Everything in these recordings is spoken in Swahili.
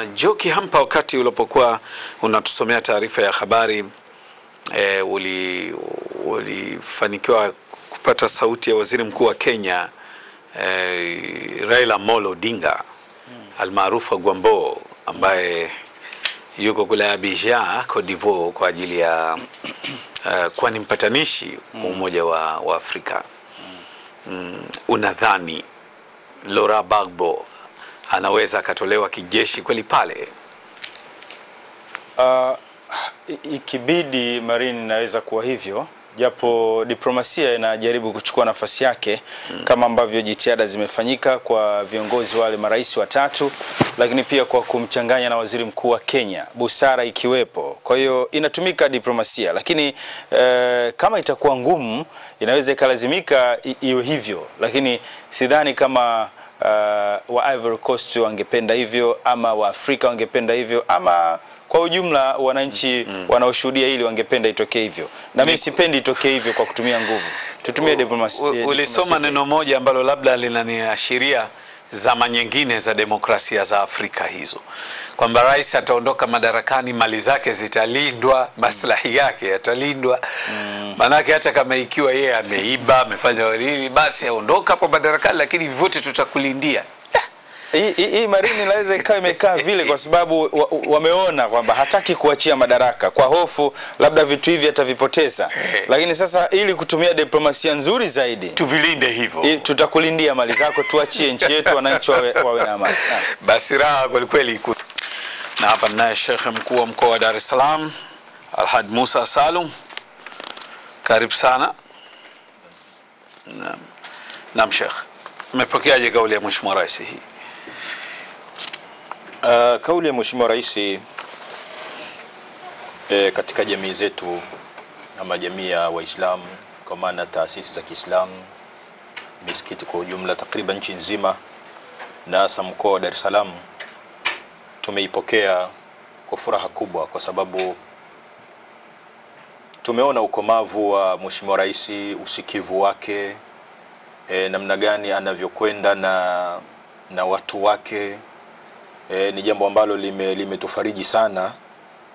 Joki Hampa, wakati ulipokuwa unatusomea taarifa ya habari ulifanikiwa kupata sauti ya waziri mkuu wa Kenya Raila Amolo Odinga almaarufu Gwambo, ambaye yuko kule Abidjan, Cote d'Ivoire, kwa ajili ya kuwa ni mpatanishi wa Umoja wa Afrika. Unadhani Laurent Gbagbo anaweza akatolewa kijeshi kweli pale? Ikibidi Marine inaweza kuwa hivyo, japo diplomasia inajaribu kuchukua nafasi yake kama ambavyo jitihada zimefanyika kwa viongozi wale marais watatu, lakini pia kwa kumchanganya na waziri mkuu wa Kenya, busara ikiwepo. Kwa hiyo inatumika diplomasia, lakini kama itakuwa ngumu inaweza ikalazimika iwe hivyo, lakini sidhani kama wa Ivory Coast wangependa hivyo, ama wa Afrika wangependa hivyo, ama kwa ujumla wananchi wanaoshuhudia hili wangependa itokee hivyo. Na mimi sipendi itokee hivyo kwa kutumia nguvu. Tutumie diplomasia. Ulisoma neno moja ambalo labda linaniashiria zama nyingine za demokrasia za Afrika hizo, kwamba rais ataondoka madarakani, mali zake zitalindwa, maslahi yake yatalindwa. Manake hata kama ikiwa yeye ameiba, amefanya nini, basi aondoka hapo madarakani, lakini vyote tutakulindia. Hii Marine inaweza ikawa imekaa vile kwa sababu wameona kwamba hataki kuachia madaraka kwa hofu labda vitu hivi atavipoteza. Lakini sasa ili kutumia diplomasia nzuri zaidi, tuvilinde hivyo. Tutakulindia mali zako, tuachie nchi yetu, wananchi wawe na amani. Basi raha kweli kweli. Na hapa naye Sheikh mkuu wa mkoa wa Dar es Salaam Alhad Musa Salum, karibu sana. Naam Sheikh, umepokeaje kauli ya Mheshimiwa Rais hii? Kauli ya Mheshimiwa Rais katika jamii zetu ama jamii ya Waislamu, kwa maana taasisi za Kiislamu, misikiti kwa ujumla takriban nchi nzima na hasa mkoa wa Dar es Salaam, tumeipokea kwa furaha kubwa, kwa sababu tumeona ukomavu wa Mheshimiwa Rais, usikivu wake, namna gani anavyokwenda na watu wake. Ni jambo ambalo limetufariji sana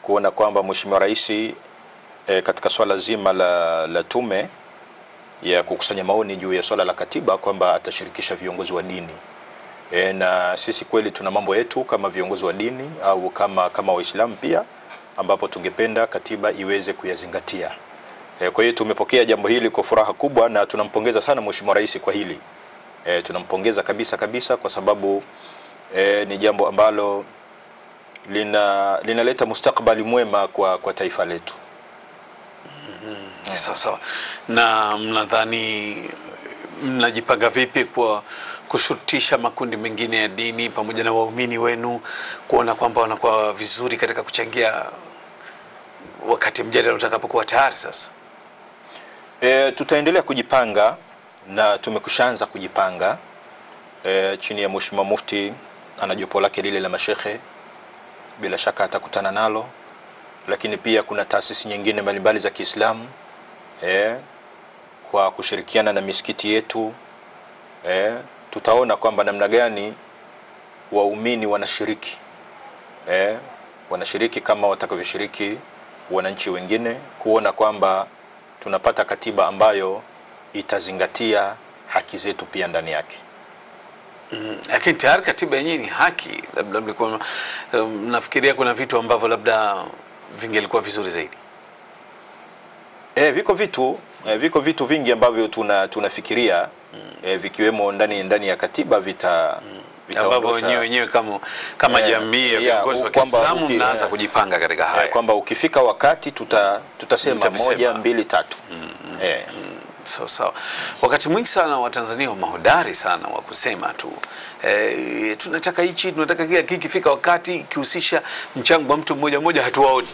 kuona kwamba Mheshimiwa Rais katika swala zima la tume ya kukusanya maoni juu ya swala la katiba kwamba atashirikisha viongozi wa dini. Na sisi kweli tuna mambo yetu kama viongozi wa dini au kama Waislamu pia, ambapo tungependa katiba iweze kuyazingatia. Kwa hiyo tumepokea jambo hili kwa furaha kubwa na tunampongeza sana Mheshimiwa Rais kwa hili. Tunampongeza kabisa kwa sababu ni jambo ambalo linaleta mustakabali mwema kwa taifa letu. Sawa. Na mnadhani mnajipanga vipi kwa kushurutisha makundi mengine ya dini pamoja na waumini wenu kuona kwamba wanakuwa vizuri katika kuchangia wakati mjadala utakapokuwa tayari sasa? Tutaendelea kujipanga na tumekushaanza kujipanga. Chini ya Mheshimiwa Mufti ana jopo lake lile la mashehe, bila shaka atakutana nalo, lakini pia kuna taasisi nyingine mbalimbali za Kiislamu kwa kushirikiana na misikiti yetu. Tutaona kwamba namna gani waumini wanashiriki kama watakavyoshiriki wananchi wengine, kuona kwamba tunapata katiba ambayo itazingatia haki zetu pia ndani yake. Lakini tayari katiba yenyewe ni haki, labda mlikuwa nafikiria kuna vitu ambavyo labda vingelikuwa vizuri zaidi. Viko vitu vingi ambavyo tunafikiria vikiwemo ndani ya katiba ambavyo wenyewe kama jamii ya viongozi wa Kiislamu mnaanza kujipanga katika haya, kwamba ukifika wakati tutasema 1, 2, 3. Sawa. Wakati mwingi sana wa Tanzania wa mahodari sana wa kusema tu tunataka hichi, tunataka kile, kikifika wakati ikihusisha mchango wa mtu mmoja hatuwaoni.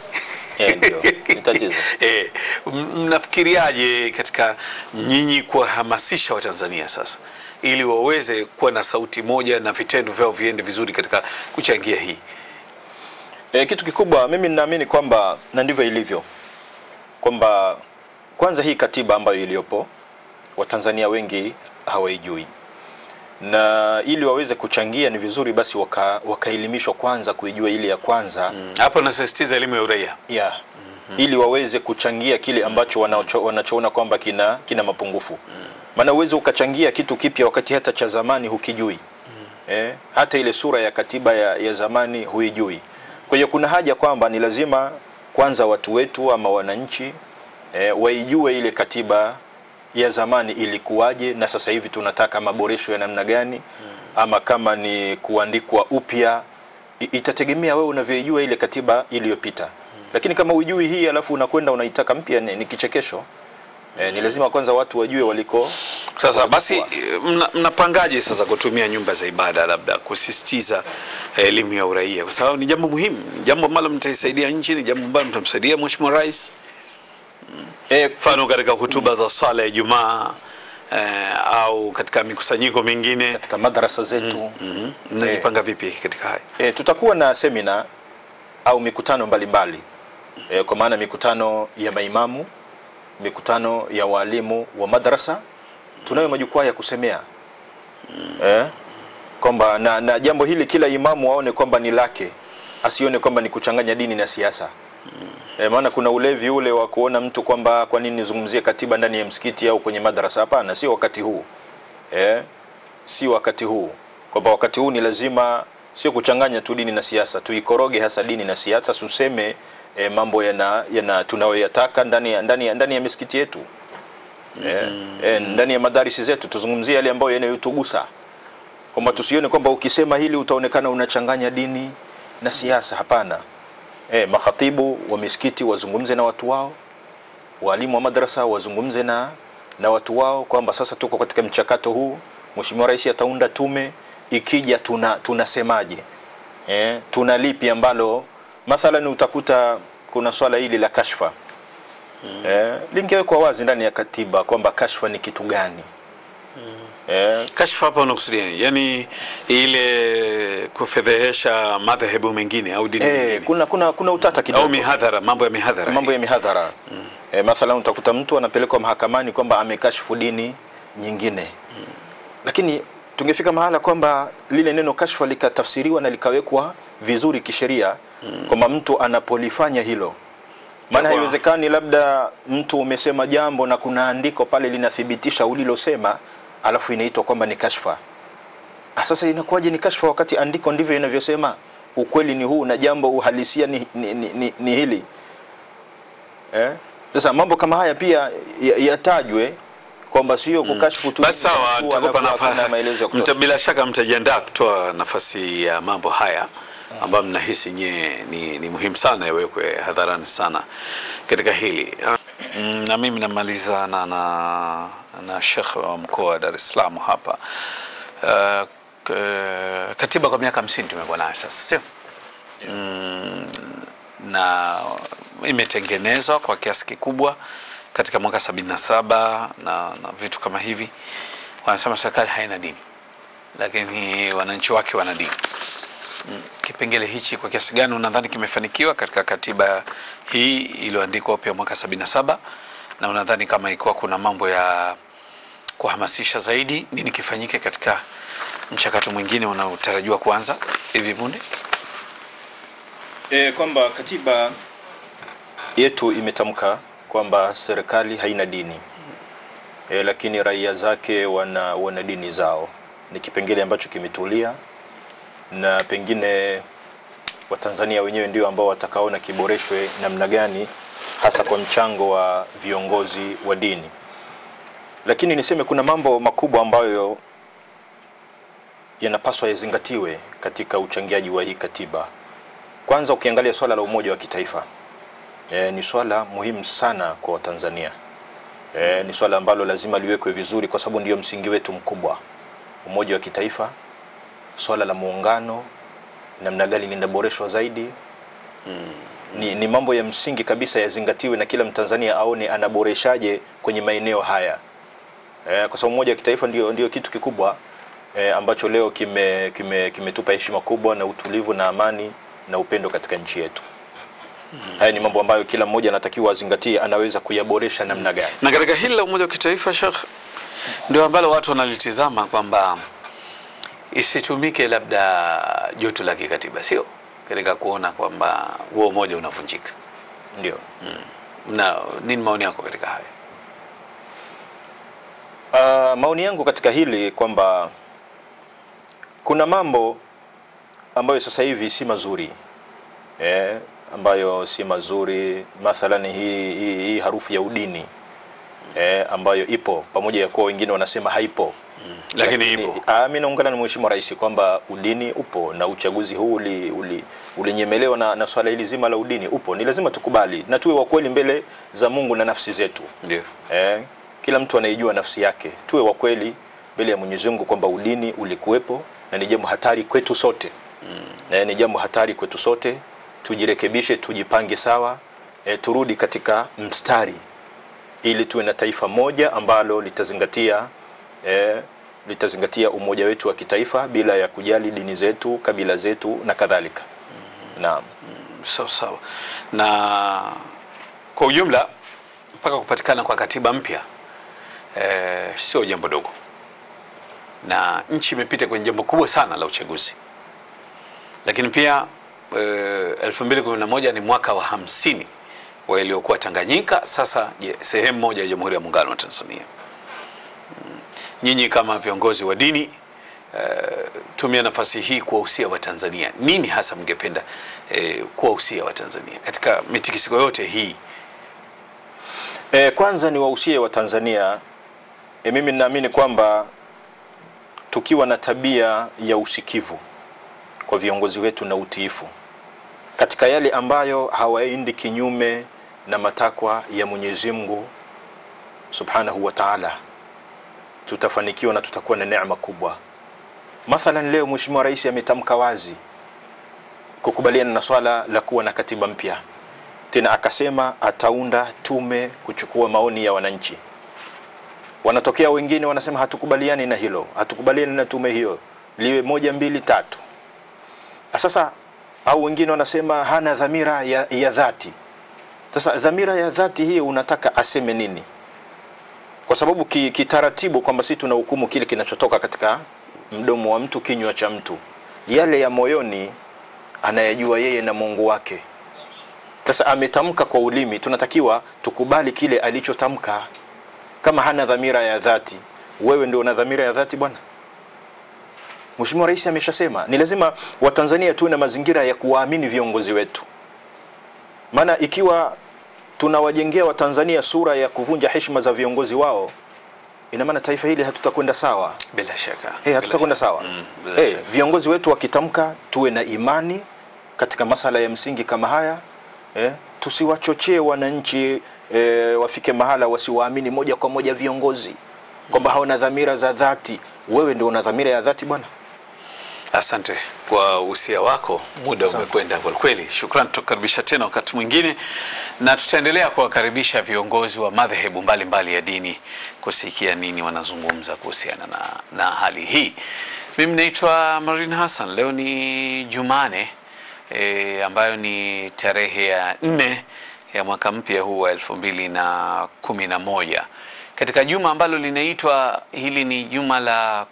Ndio ni tatizo. Mnafikiriaje katika nyinyi kuhamasisha wa Tanzania sasa ili waweze kuwa na sauti moja na vitendo vyao viende vizuri katika kuchangia hii? Kitu kikubwa mimi ninaamini kwamba, na ndivyo ilivyo, kwamba kwanza hii katiba ambayo iliyopo Watanzania wengi hawaijui. na ili waweze kuchangia ni vizuri basi wakaelimishwa kwanza kuijua ile ya kwanza. Hapo nasisitiza elimu ya uraia. Yeah. Ili waweze kuchangia kile ambacho wanachoona kwamba kina mapungufu. Maana uweze ukachangia kitu kipya wakati hata cha zamani hukijui. Hata ile sura ya katiba ya zamani huijui. Kwa hiyo kuna haja kwamba ni lazima kwanza watu wetu ama wananchi waijue ile katiba ya zamani ilikuwaje na sasa hivi tunataka maboresho ya namna gani, ama kama ni kuandikwa upya, itategemea wewe unavyojua ile katiba iliyopita. Lakini kama hujui hii alafu unakwenda unaitaka mpya, ni kichekesho. Ni lazima kwanza watu wajue waliko. Sasa basi mnapangaje sasa kutumia nyumba za ibada labda kusisitiza elimu ya uraia, kwa sababu ni jambo muhimu, ni jambo ambalo mtaisaidia nchi, ni jambo ambalo mtamsaidia Mheshimiwa Rais. Mfano katika hutuba za swala ya Ijumaa au katika mikusanyiko mingine katika madrasa zetu. Mnajipanga vipi katika haya? Tutakuwa na semina au mikutano mbalimbali. Kwa maana mikutano ya maimamu, mikutano ya walimu wa madrasa, tunayo majukwaa ya kusemea. Kwamba na jambo hili kila imamu aone kwamba ni lake, asione kwamba ni kuchanganya dini na siasa. Maana kuna ulevi ule wa kuona mtu kwamba kwa nini nizungumzie katiba ndani ya msikiti au kwenye madrasa. Hapana, si wakati huu. Si wakati huu. Kwamba wakati huu ni lazima sio kuchanganya tu dini na siasa, tuikoroge hasa dini na siasa, tuseme mambo tunayoyataka ndani ya misikiti yetu. Ndani ya madarisi zetu tuzungumzie yale ambayo yanayotugusa. Kwamba tusione kwamba ukisema hili utaonekana unachanganya dini na siasa. Hapana. Makhatibu wa misikiti wazungumze na watu wao, walimu wa madrasa wazungumze na watu wao kwamba sasa tuko katika mchakato huu, Mheshimiwa Rais ataunda tume, ikija tunasemaje, tuna lipi ambalo mathalan utakuta kuna swala hili la kashfa. Lingewekwa wazi ndani ya katiba kwamba kashfa ni kitu gani. Kashfa hapa unakusudia nini? Yaani ile kufedhehesha madhehebu mengine au dini nyingine. Kuna utata kidogo. Au mihadhara, mambo ya mihadhara. Mambo ya mihadhara. Mathalan utakuta mtu anapelekwa mahakamani kwamba amekashfu dini nyingine. Lakini tungefika mahala kwamba lile neno kashfa likatafsiriwa na likawekwa vizuri kisheria, kwamba mtu anapolifanya hilo. Maana haiwezekani labda mtu umesema jambo na kuna andiko pale linathibitisha ulilosema, alafu inaitwa kwamba ni kashfa. Sasa inakuwaje ni kashfa wakati andiko ndivyo inavyosema? Ukweli ni huu na jambo uhalisia ni hili. Sasa mambo kama haya pia yatajwe kwamba sio kukashfu tu. Basi sawa, tutakupa nafasi. Bila shaka mtajiandaa kutoa nafasi ya mambo haya ambayo mnahisi ni muhimu sana yawekwe hadharani sana katika hili. Na mimi namaliza na Sheikh wa mkoa wa Dar es Salaam hapa. Katiba kwa miaka 50 tumekuwa nayo sasa, sio? Na imetengenezwa kwa kiasi kikubwa katika mwaka 77 na vitu kama hivi. Wanasema serikali haina dini, lakini wananchi wake wana dini. Kipengele hichi kwa kiasi gani unadhani kimefanikiwa katika katiba hii iliyoandikwa upya mwaka 77, na unadhani kama ilikuwa kuna mambo ya kuhamasisha zaidi, nini kifanyike katika mchakato mwingine unaotarajiwa kuanza hivi punde? Kwamba katiba yetu imetamka kwamba serikali haina dini, lakini raia zake wana dini zao. Ni kipengele ambacho kimetulia, na pengine Watanzania wenyewe ndio ambao watakaona kiboreshwe namna gani, hasa kwa mchango wa viongozi wa dini. Lakini niseme kuna mambo makubwa ambayo yanapaswa yazingatiwe katika uchangiaji wa hii katiba. Kwanza ukiangalia swala la umoja wa kitaifa, ni swala muhimu sana kwa Watanzania. Ni swala ambalo lazima liwekwe vizuri kwa sababu ndio msingi wetu mkubwa. Umoja wa kitaifa, swala la muungano, namna gani linaboreshwa zaidi. Ni mambo ya msingi kabisa yazingatiwe na kila Mtanzania aone anaboreshaje kwenye maeneo haya. Kwa sababu umoja wa kitaifa ndio kitu kikubwa ambacho leo kimetupa heshima kubwa na utulivu na amani na upendo katika nchi yetu. Haya ni mambo ambayo kila mmoja anatakiwa azingatie, anaweza kuyaboresha namna gani. Na katika hili la umoja wa kitaifa, Sheikh, ndio ambalo watu wanalitizama kwamba isitumike labda joto la kikatiba, sio katika kuona kwamba huo umoja unavunjika. Ndio. Na nini maoni yako katika haya? Maoni yangu katika hili kwamba kuna mambo ambayo sasa hivi si mazuri, ambayo si mazuri. Mathalan hii harufu ya udini ambayo ipo, pamoja ya kuwa wengine wanasema haipo, lakini ipo. Mimi naungana na Mheshimiwa Rais kwamba udini upo, na uchaguzi huu ulinyemelewa na swala hili zima la udini upo. Ni lazima tukubali na tuwe wa kweli mbele za Mungu na nafsi zetu. Ndio. Kila mtu anaijua nafsi yake. Tuwe wa kweli mbele ya Mwenyezi Mungu kwamba udini ulikuwepo na ni jambo hatari kwetu sote. Ni jambo hatari kwetu sote. Tujirekebishe, tujipange sawa, turudi katika mstari ili tuwe na taifa moja ambalo litazingatia umoja wetu wa kitaifa bila ya kujali dini zetu, kabila zetu na kadhalika. Naam. Sawa. Na kwa ujumla mpaka kupatikana kwa katiba mpya sio jambo dogo, na nchi imepita kwenye jambo kubwa sana la uchaguzi. Lakini pia 2011 ni mwaka wa 50 wa iliyokuwa Tanganyika, sasa sehemu moja ya Jamhuri ya Muungano wa Tanzania. Nyinyi kama viongozi wa dini, tumia nafasi hii kuwahusia wa Tanzania. Nini hasa mngependa kuwahusia wa Tanzania katika mitikisiko yote hii? Kwanza ni wahusie wa Tanzania, mimi ninaamini kwamba tukiwa na tabia ya usikivu kwa viongozi wetu na utiifu katika yale ambayo hawaendi kinyume na matakwa ya Mwenyezi Mungu Subhanahu wa Ta'ala, tutafanikiwa na tutakuwa na neema kubwa. Mathalan leo Mheshimiwa Rais ametamka wazi kukubaliana na swala la kuwa na katiba mpya. Tena akasema ataunda tume kuchukua maoni ya wananchi. Wanatokea wengine wanasema hatukubaliani na hilo, hatukubaliani na tume hiyo, liwe 1 2 3. Sasa au wengine wanasema hana dhamira ya dhati. Sasa dhamira ya dhati hiyo unataka aseme nini? Kwa sababu kitaratibu kwamba sisi tunahukumu kile kinachotoka katika mdomo wa mtu, kinywa cha mtu. Yale ya moyoni anayajua yeye na Mungu wake. Sasa ametamka kwa ulimi, tunatakiwa tukubali kile alichotamka. Kama hana dhamira ya dhati, wewe ndio una dhamira ya dhati bwana? Mheshimiwa Rais ameshasema ni lazima Watanzania tuwe na mazingira ya kuwaamini viongozi wetu. Maana ikiwa tunawajengea Watanzania sura ya kuvunja heshima za viongozi wao, ina maana taifa hili hatutakwenda sawa. Bila shaka. Hatutakwenda sawa. Viongozi wetu wakitamka, tuwe na imani katika masala ya msingi kama haya. Tusiwachochee wananchi wafike mahala wasiwaamini moja kwa moja viongozi kwamba hawana dhamira za dhati. Wewe ndio una dhamira ya dhati bwana. Asante kwa usia wako, muda umekwenda kwa kweli. Shukrani, tukaribisha tena wakati mwingine, na tutaendelea kuwakaribisha viongozi wa madhehebu mbalimbali ya dini kusikia nini wanazungumza kuhusiana na hali hii. Mimi naitwa Marin Hassan. Leo ni Jumane ambayo ni tarehe ya 4 ya mwaka mpya huu wa 2011. Katika juma ambalo linaitwa, hili ni juma la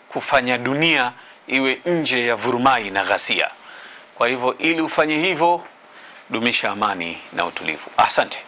kufanya dunia iwe nje ya vurumai na ghasia. Kwa hivyo ili ufanye hivyo, dumisha amani na utulivu. Asante.